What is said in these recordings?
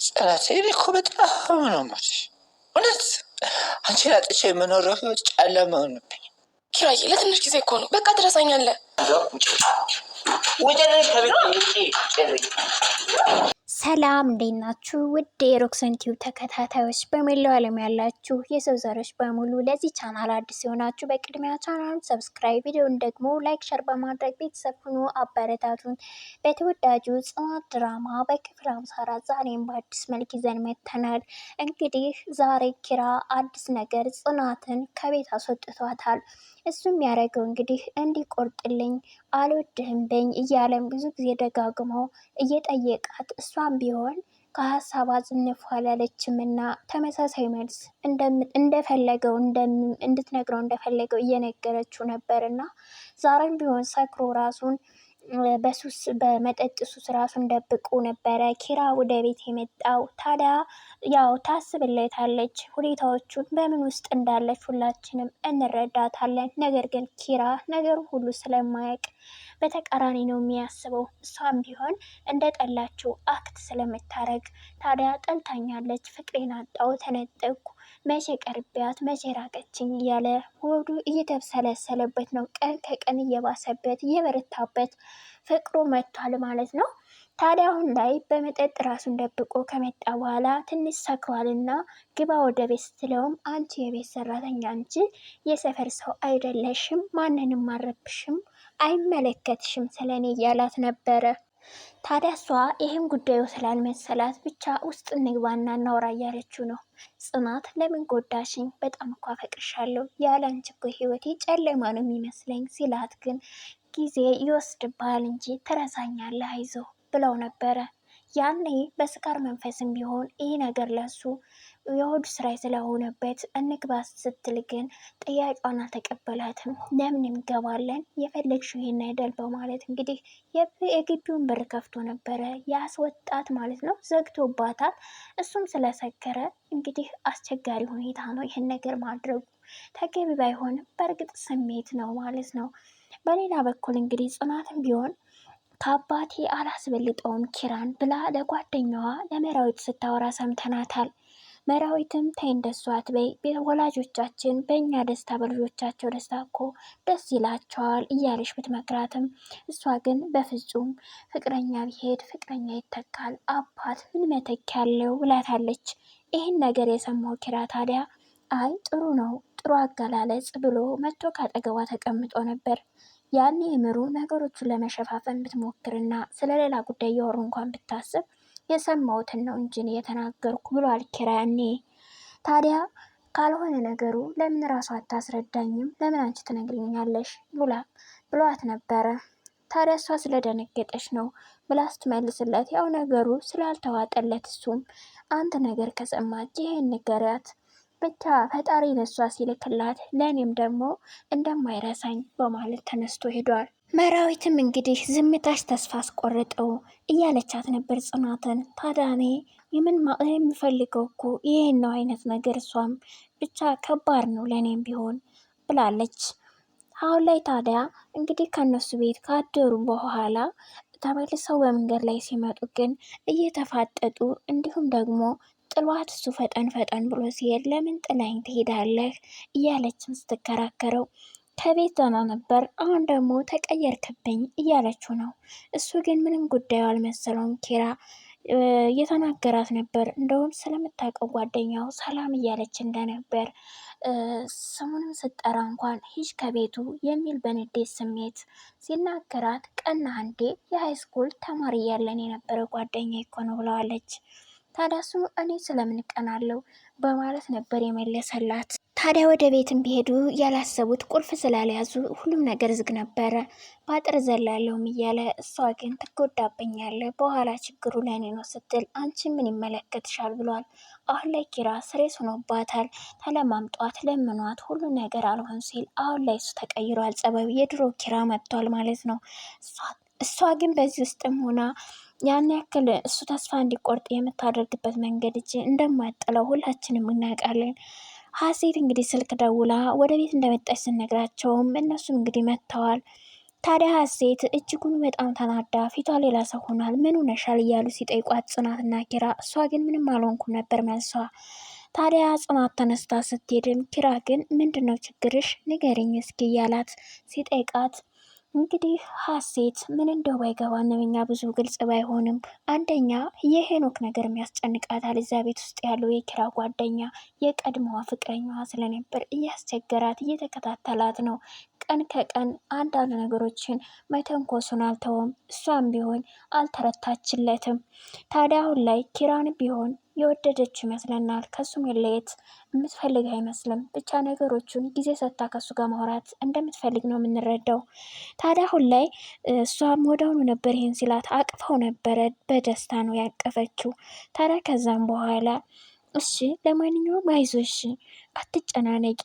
ጽናት እኔ እኮ በጣም ነው የምልሽ እውነት አንቺን አጥቼ የምኖረው ህይወት ጨለማ ሆነብኝ። ኪራዬ ለትንሽ ጊዜ እኮ ነው፣ በቃ ትረሳኛለህ። ሰላም እንዴት ናችሁ? ውድ የሮክሰን ቲዩብ ተከታታዮች በመላው ዓለም ያላችሁ የሰው ዘሮች በሙሉ ለዚህ ቻናል አዲስ የሆናችሁ በቅድሚያ ቻናሉን ሰብስክራይብ፣ ቪዲዮን ደግሞ ላይክ፣ ሸር በማድረግ ቤተሰብ ሁኑ አበረታቱን። በተወዳጁ ጽናት ድራማ በክፍል 54 ዛሬም በአዲስ መልክ ይዘን መጥተናል። እንግዲህ ዛሬ ኪራ አዲስ ነገር ጽናትን ከቤት አስወጥቷታል። እሱም ያደረገው እንግዲህ እንዲቆርጥልኝ አልወድህም በኝ እያለም ብዙ ጊዜ ደጋግሞ እየጠየቃት እሷም ቢሆን ከሀሳብ ዝንፍ አላለችም እና ተመሳሳይ መልስ እንደፈለገው እንድትነግረው እንደፈለገው እየነገረችው ነበር እና ዛሬም ቢሆን ሰክሮ ራሱን በሱስ በመጠጥ ሱስ ራሱን ደብቆ ነበረ ኪራ ወደ ቤት የመጣው። ታዲያ ያው ታስብለታለች ሁኔታዎቹን በምን ውስጥ እንዳለች ሁላችንም እንረዳታለን። ነገር ግን ኪራ ነገሩ ሁሉ ስለማያውቅ በተቃራኒ ነው የሚያስበው። እሷም ቢሆን እንደ ጠላችው አክት ስለምታረግ ታዲያ ጠልታኛለች፣ ፍቅሬን አጣው፣ ተነጠቅኩ፣ መቼ ቀርቢያት መቼ ራቀችኝ እያለ ሆዱ እየተብሰለሰለበት ነው። ቀን ከቀን እየባሰበት እየበረታበት ፍቅሩ መጥቷል ማለት ነው። ታዲያ አሁን ላይ በመጠጥ ራሱን ደብቆ ከመጣ በኋላ ትንሽ ሰክሯልና ግባ ወደ ቤት ስትለውም አንቺ የቤት ሰራተኛ እንጂ የሰፈር ሰው አይደለሽም፣ ማንንም አረብሽም፣ አይመለከትሽም ስለኔ እያላት ነበረ። ታዲያ እሷ ይህም ጉዳዩ ስላልመሰላት ብቻ ውስጥ እንግባና እናውራ እያለችው ነው። ጽናት ለምን ጎዳሽኝ? በጣም እኮ አፈቅርሻለሁ፣ ያለ አንቺ እኮ ህይወቴ ጨለማ ነው የሚመስለኝ ሲላት ግን ጊዜ ይወስድብሃል እንጂ ትረሳኛለህ አይዞህ ብለው ነበረ። ያኔ በስካር መንፈስም ቢሆን ይህ ነገር ለሱ የሆዱ ስራ ስለሆነበት እንግባ ስትል ግን ጥያቄዋን አልተቀበላትም። ለምን እንገባለን የፈለግሽው ይሄን አይደል በማለት እንግዲህ የግቢውን በር ከፍቶ ነበረ ያስወጣት ማለት ነው። ዘግቶባታል። እሱም ስለሰከረ እንግዲህ አስቸጋሪ ሁኔታ ነው። ይህን ነገር ማድረጉ ተገቢ ባይሆንም በእርግጥ ስሜት ነው ማለት ነው። በሌላ በኩል እንግዲህ ጽናትም ቢሆን ከአባቴ አላስበልጠውም ኪራን ብላ ለጓደኛዋ ለመራዊት ስታወራ ሰምተናታል። መራዊትም ተይ እንደሱ አትበይ፣ ወላጆቻችን በእኛ ደስታ በልጆቻቸው ደስታ እኮ ደስ ይላቸዋል እያለች ብትመክራትም እሷ ግን በፍጹም ፍቅረኛ ቢሄድ ፍቅረኛ ይተካል፣ አባት ምን መተኪያ ያለው ብላታለች። ይህን ነገር የሰማው ኪራ ታዲያ አይ ጥሩ ነው ጥሩ አገላለጽ ብሎ መጥቶ ካጠገቧ ተቀምጦ ነበር። ያኔ ምሩ ነገሮቹን ለመሸፋፈን ብትሞክርና ስለሌላ ጉዳይ እያወሩ እንኳን ብታስብ የሰማሁትን ነው እንጂ የተናገርኩ ብሏል ኪራ ያኔ። ታዲያ ካልሆነ ነገሩ ለምን ራሱ አታስረዳኝም? ለምን አንቺ ትነግሪኛለሽ ብሏት ነበረ። ታዲያ እሷ ስለደነገጠች ነው ብላ ስትመልስለት ያው ነገሩ ስላልተዋጠለት እሱም አንድ ነገር ከሰማች ይሄን ንገሪያት ብቻ ፈጣሪ ለሷ ሲልክላት ለእኔም ደግሞ እንደማይረሳኝ በማለት ተነስቶ ሄዷል። መራዊትም እንግዲህ ዝምታሽ ተስፋ አስቆርጠው እያለቻት ነበር ጽናትን። ታዲያ እኔ የምፈልገው እኮ ይህን ነው አይነት ነገር እሷም ብቻ ከባድ ነው ለእኔም ቢሆን ብላለች። አሁን ላይ ታዲያ እንግዲህ ከነሱ ቤት ካደሩ በኋላ ተመልሰው በመንገድ ላይ ሲመጡ ግን እየተፋጠጡ እንዲሁም ደግሞ ጥሏት እሱ ፈጠን ብሎ ሲሄድ ለምን ጥላኝ ትሄዳለህ እያለችን ስትከራከረው ከቤት ደህና ነበር አሁን ደግሞ ተቀየርክብኝ እያለችው ነው። እሱ ግን ምንም ጉዳዩ አልመሰለውም። ኪራ እየተናገራት ነበር። እንደውም ስለምታውቀው ጓደኛው ሰላም እያለች እንደነበር ስሙንም ስጠራ እንኳን ሂጅ ከቤቱ የሚል በንዴት ስሜት ሲናገራት ቀና አንዴ የሃይስኩል ተማሪ እያለን የነበረ ጓደኛ እኮ ነው ብለዋለች። ታዲያ እሱ እኔ ስለምን ቀናለው በማለት ነበር የመለሰላት። ታዲያ ወደ ቤትም ቢሄዱ ያላሰቡት ቁልፍ ስላልያዙ ሁሉም ነገር ዝግ ነበረ። በአጥር ዘላለውም እያለ እሷ ግን ትጎዳብኛለ በኋላ ችግሩ ለእኔ ነው ስትል አንቺ ምን ይመለከትሻል ብሏል። አሁን ላይ ኪራ ስሬስ ሆኖባታል። ተለማምጧት ለምኗት ሁሉ ነገር አልሆን ሲል አሁን ላይ እሱ ተቀይሯል። ጸባዩ የድሮ ኪራ መጥቷል ማለት ነው። እሷ ግን በዚህ ውስጥም ሆና ያን ያክል እሱ ተስፋ እንዲቆርጥ የምታደርግበት መንገድ እጅ እንደማያጠለው ሁላችንም እናውቃለን። ሀሴት እንግዲህ ስልክ ደውላ ወደ ቤት እንደመጣች ስነግራቸውም እነሱም እንግዲህ መጥተዋል። ታዲያ ሀሴት እጅጉን በጣም ተናዳ ፊቷ ሌላ ሰው ሆኗል። ምን ሆነሻል እያሉ ሲጠይቋት ጽናትና ኪራ፣ እሷ ግን ምንም አልሆንኩም ነበር መልሷ። ታዲያ ጽናት ተነስታ ስትሄድም ኪራ ግን ምንድነው ችግርሽ ንገሪኝ እስኪ እያላት ሲጠይቃት እንግዲህ ሀሴት ምን እንደው ባይገባንም እኛ ብዙ ግልጽ ባይሆንም አንደኛ የሄኖክ ነገር የሚያስጨንቃታል። እዚያ ቤት ውስጥ ያለው የኪራ ጓደኛ የቀድሞዋ ፍቅረኛዋ ስለነበር እያስቸገራት እየተከታተላት ነው። ቀን ከቀን አንዳንድ ነገሮችን መተንኮሱን አልተውም። እሷም ቢሆን አልተረታችለትም። ታዲያ አሁን ላይ ኪራን ቢሆን የወደደች ይመስለናል። ከሱ መለየት የምትፈልግ አይመስልም። ብቻ ነገሮቹን ጊዜ ሰጥታ ከሱ ጋር ማውራት እንደምትፈልግ ነው የምንረዳው። ታዲያ አሁን ላይ እሷም ወደሆኑ ነበር ይህን ሲላት አቅፈው ነበረ። በደስታ ነው ያቀፈችው። ታዲያ ከዛም በኋላ እሺ ለማንኛውም አይዞሽ አትጨናነቂ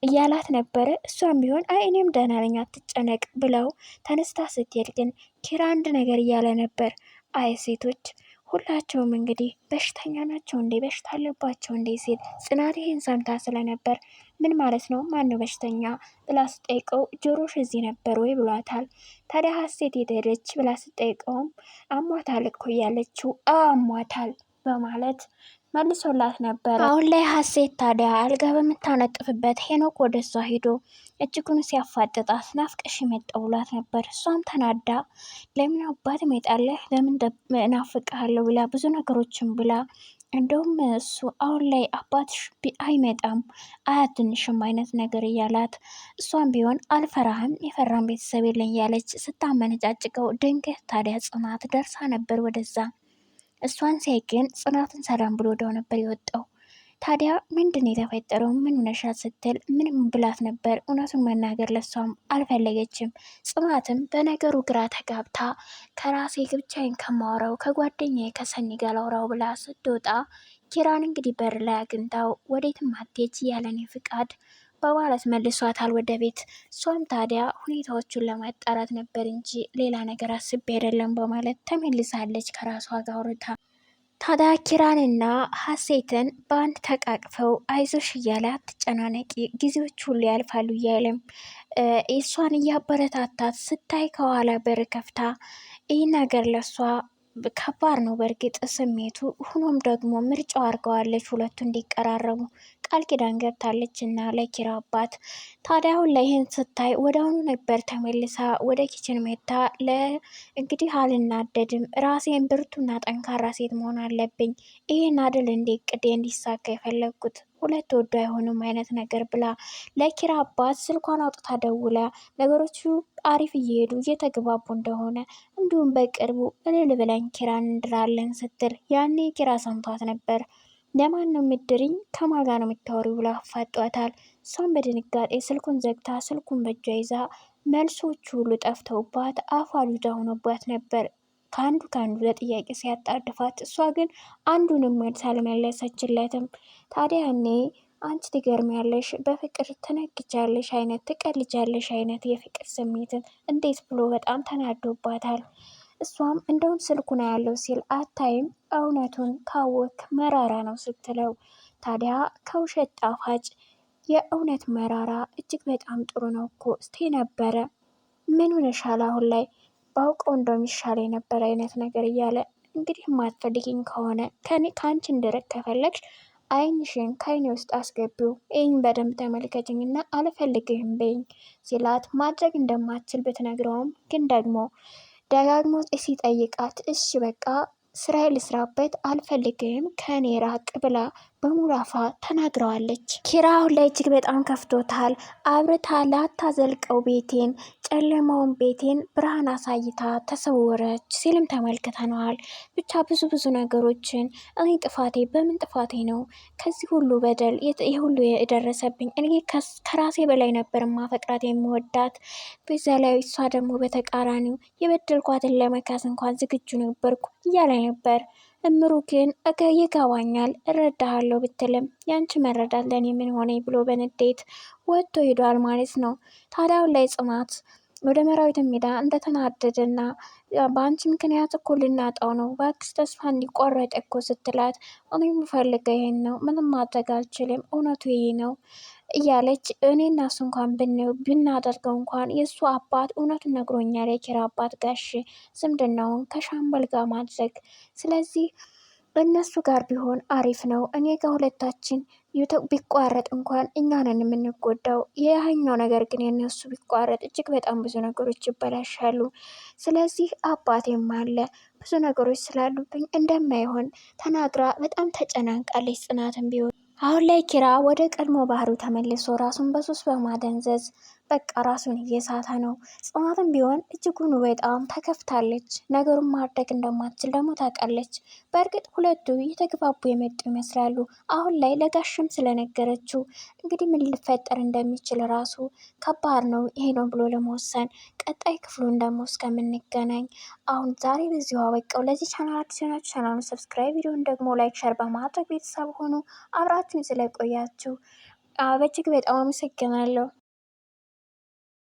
እያላት ነበረ። እሷም ቢሆን አይ እኔም ደህና ነኝ አትጨነቅ ብለው ተነስታ ስትሄድ ግን ኪራ አንድ ነገር እያለ ነበር። አይ ሴቶች ሁላቸውም እንግዲህ በሽተኛ ናቸው እንዴ በሽታ አለባቸው እንዴ ሲል ጽናት ይህን ሰምታ ስለነበር ምን ማለት ነው ማነው በሽተኛ ብላ ስጠይቀው ጆሮሽ እዚህ ነበር ወይ ብሏታል። ታዲያ ሀሴት የሄደች ብላ ስጠይቀውም አሟታል እኮ እያለችው አሟታል በማለት መልሶላት ነበር። አሁን ላይ ሀሴት ታዲያ አልጋ በምታነጥፍበት ሄኖክ ወደ እሷ ሄዶ እጅጉን ሲያፋጥጣት ናፍቀሽ መጣሁ ብሏት ነበር። እሷም ተናዳ ለምን አባት እመጣለሁ ለምን እናፍቅሃለሁ ብላ ብዙ ነገሮችን ብላ እንደውም እሱ አሁን ላይ አባትሽ አይመጣም አያትንሽም አይነት ነገር እያላት እሷም ቢሆን አልፈራህም የፈራን ቤተሰብ የለኝ እያለች ስታመነጫጭቀው ድንገት ታዲያ ጽናት ደርሳ ነበር ወደዛ። እሷን ሲያይ ግን ጽናትን ሰላም ብሎ ወደው ነበር የወጣው። ታዲያ ምንድን የተፈጠረው ምን ሆነሻት ስትል ምንም ብላት ነበር። እውነቱን መናገር ለሷም አልፈለገችም። ጽናትም በነገሩ ግራ ተጋብታ ከራሴ ብቻዬን ከማወራው ከጓደኛዬ ከሰኒ ጋር ላውራው ብላ ስትወጣ ኪራን እንግዲህ በር ላይ አግኝታው ወዴትም አትሄጂ ያለኔ ፍቃድ በማለት መልሷታል ወደ ቤት። እሷም ታዲያ ሁኔታዎቹን ለማጣራት ነበር እንጂ ሌላ ነገር አስቤ አይደለም በማለት ተመልሳለች ከራሷ ጋር አውርታ። ታዲያ ኪራንና ሀሴትን በአንድ ተቃቅፈው አይዞሽ እያለ አትጨናነቂ ጊዜዎች ሁሉ ያልፋሉ እያለም እሷን እያበረታታት ስታይ ከኋላ በር ከፍታ ይህ ነገር ለሷ ከባድ ነው በእርግጥ ስሜቱ። ሆኖም ደግሞ ምርጫው አድርገዋለች ሁለቱ እንዲቀራረቡ ቃል ኪዳን ገብታለች እና ለኪራ አባት። ታዲያ አሁን ላይ ይህን ስታይ ወደ አሁኑ ነበር ተመልሳ ወደ ኪችን መታ እንግዲህ አልናደድም ራሴን ብርቱና ጠንካራ ሴት መሆን አለብኝ ይህን አድል እንዲ ቅዴ እንዲሳካ የፈለግኩት ሁለት ወዶ አይሆንም አይነት ነገር ብላ ለኪራ አባት ስልኳን አውጥታ ደውላ ነገሮቹ አሪፍ እየሄዱ እየተግባቡ እንደሆነ እንዲሁም በቅርቡ እልል ብለን ኪራን እንድራለን ስትል ያኔ ኪራ ሰምቷት ነበር። ለማን ነው የምድርኝ ከማጋ ነው የምታወሪ ብላ አፋጧታል። እሷን በድንጋጤ ስልኩን ዘግታ ስልኩን በእጇ ይዛ መልሶቹ ሁሉ ጠፍተውባት አፏ ሉዳ ሆኖባት ነበር። ከአንዱ ለጥያቄ ሲያጣድፋት እሷ ግን አንዱንም መልስ አልመለሰችለትም። ታዲያ እኔ አንቺ ትገርሚያለሽ በፍቅር ትነግጃለሽ አይነት ትቀልጃለሽ አይነት የፍቅር ስሜትን እንዴት ብሎ በጣም ተናዶባታል። እሷም እንደውም ስልኩን ያለው ሲል አታይም እውነቱን ካወክ መራራ ነው ስትለው ታዲያ ከውሸት ጣፋጭ የእውነት መራራ እጅግ በጣም ጥሩ ነው እኮ እስቴ ነበረ ምን ሆነሻል አሁን ላይ ባውቀው እንደሚሻል የነበረ አይነት ነገር እያለ እንግዲህ የማትፈልጊኝ ከሆነ ከአንቺ እንድርቅ ከፈለግሽ አይንሽን ከአይኔ ውስጥ አስገቢው ይህን በደንብ ተመልከችኝ እና አልፈልግህም በይኝ ሲላት ማድረግ እንደማትችል ብትነግረውም ግን ደግሞ ደጋግሞ ሲጠይቃት እሺ በቃ ስራዬ ልስራበት አልፈልግህም ከኔ ራቅ ብላ በሙሉ አፏ ተናግረዋለች። ኪራ አሁን ላይ እጅግ በጣም ከፍቶታል። አብርታ ላታዘልቀው ቤቴን ጨለማውን ቤቴን ብርሃን አሳይታ ተሰወረች ሲልም ተመልክተነዋል። ብቻ ብዙ ነገሮችን እኔ ጥፋቴ በምን ጥፋቴ ነው ከዚህ ሁሉ በደል ይህ ሁሉ የደረሰብኝ? እኔ ከራሴ በላይ ነበር ማፈቅራት የምወዳት። በዛ ላይ እሷ ደግሞ በተቃራኒው የበደልኳትን ለመካስ እንኳን ዝግጁ ነበርኩ እያለ ነበር። እምሩ ግን ይገባኛል እረዳሃለሁ ብትልም ያንቺ መረዳት ለእኔ ምን ሆነ ብሎ በንዴት ወጥቶ ሄዷል ማለት ነው። ታዲያውን ላይ ጽናት ወደ መራዊት ሜዳ እንደተናደደና በአንቺ ምክንያት እኮ ልናጣው ነው እባክሽ ተስፋ እንዲቆረጥ እኮ ስትላት እኔ የምፈልገው ይሄን ነው ምንም ማድረግ አልችልም እውነቱ ይሄ ነው እያለች እኔ እና እሱ እንኳን ብናደርገው እንኳን የእሱ አባት እውነቱን ነግሮኛል፣ የኪራ አባት ጋሽ ዝምድናውን ከሻምበል ጋር ማድረግ። ስለዚህ እነሱ ጋር ቢሆን አሪፍ ነው። እኔ ጋር ሁለታችን ቢቋረጥ እንኳን እኛ ነን የምንጎዳው። ያህኛው ነገር ግን የነሱ ቢቋረጥ እጅግ በጣም ብዙ ነገሮች ይበላሻሉ። ስለዚህ አባቴም አለ ብዙ ነገሮች ስላሉብኝ እንደማይሆን ተናግራ በጣም ተጨናንቃለች። ጽናትን ቢሆን አሁን ላይ ኪራ ወደ ቀድሞ ባህሪው ተመልሶ ራሱን በሱስ በማደንዘዝ በቃ ራሱን እየሳተ ነው። ጽናትም ቢሆን እጅጉን በጣም ተከፍታለች። ነገሩን ማድረግ እንደማትችል ደግሞ ታውቃለች። በእርግጥ ሁለቱ እየተግባቡ የመጡ ይመስላሉ። አሁን ላይ ለጋሽም ስለነገረችው እንግዲህ ምን ሊፈጠር እንደሚችል ራሱ ከባድ ነው ይሄ ነው ብሎ ለመወሰን። ቀጣይ ክፍሉን ደግሞ እስከምንገናኝ አሁን ዛሬ በዚሁ አበቃው። ለዚህ ቻናል አዲስ ናችሁ ቻናሉን ሰብስክራይብ፣ ቪዲዮን ደግሞ ላይክ፣ ሸር በማድረግ ቤተሰብ ሆኑ። አብራችሁን ስለቆያችሁ በእጅግ በጣም አመሰግናለሁ።